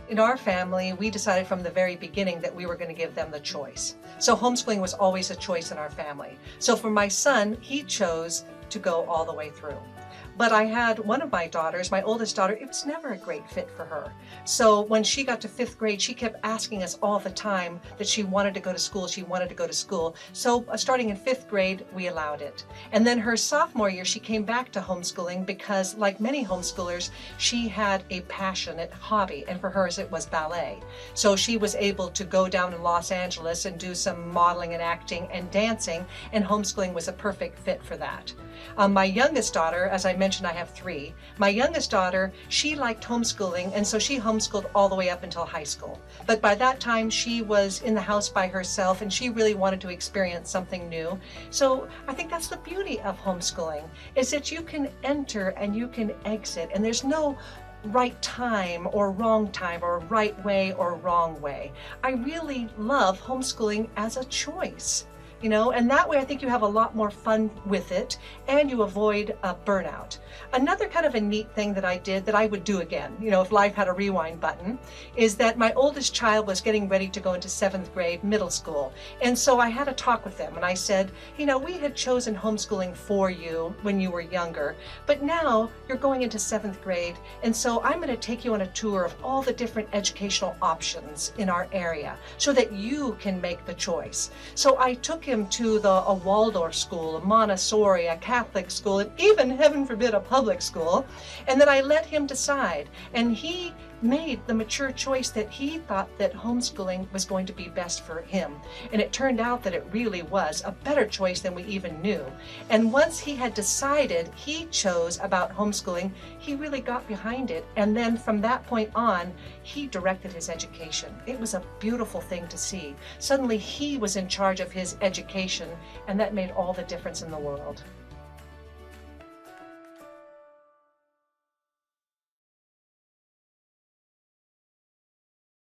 in our family, we decided from the very beginning that we were going to give them the choice. So homeschooling was always a choice in our family. So for my son, he chose to go all the way through. But I had one of my daughters, my oldest daughter, it was never a great fit for her. So when she got to 5th grade, she kept asking us all the time that she wanted to go to school, she wanted to go to school. So starting in 5th grade, we allowed it. And then her sophomore year, she came back to homeschooling because, like many homeschoolers, she had a passionate hobby, and for hers it was ballet. So she was able to go down in Los Angeles and do some modeling and acting and dancing, and homeschooling was a perfect fit for that. My youngest daughter, as I mentioned, I have 3. My youngest daughter, she liked homeschooling, and so she homeschooled all the way up until high school. But by that time, she was in the house by herself, and she really wanted to experience something new. So I think that's the beauty of homeschooling, is that you can enter and you can exit, and there's no right time or right way or wrong way. I really love homeschooling as a choice. And that way I think you have a lot more fun with it, and you avoid burnout. Another kind of a neat thing that I did that I would do again, if life had a rewind button, is that my oldest child was getting ready to go into 7th grade middle school. And so I had a talk with them, and I said, we had chosen homeschooling for you when you were younger, but now you're going into 7th grade, and so I'm going to take you on a tour of all the different educational options in our area so that you can make the choice. So I took him to a Waldorf school, a Montessori, a Catholic school, and even, heaven forbid, a public school. And then I let him decide. And he made the mature choice that he thought that homeschooling was going to be best for him. And it turned out that it really was a better choice than we even knew. And once he had decided he chose about homeschooling, he really got behind it. And then from that point on, he directed his education. It was a beautiful thing to see. Suddenly he was in charge of his education, and that made all the difference in the world.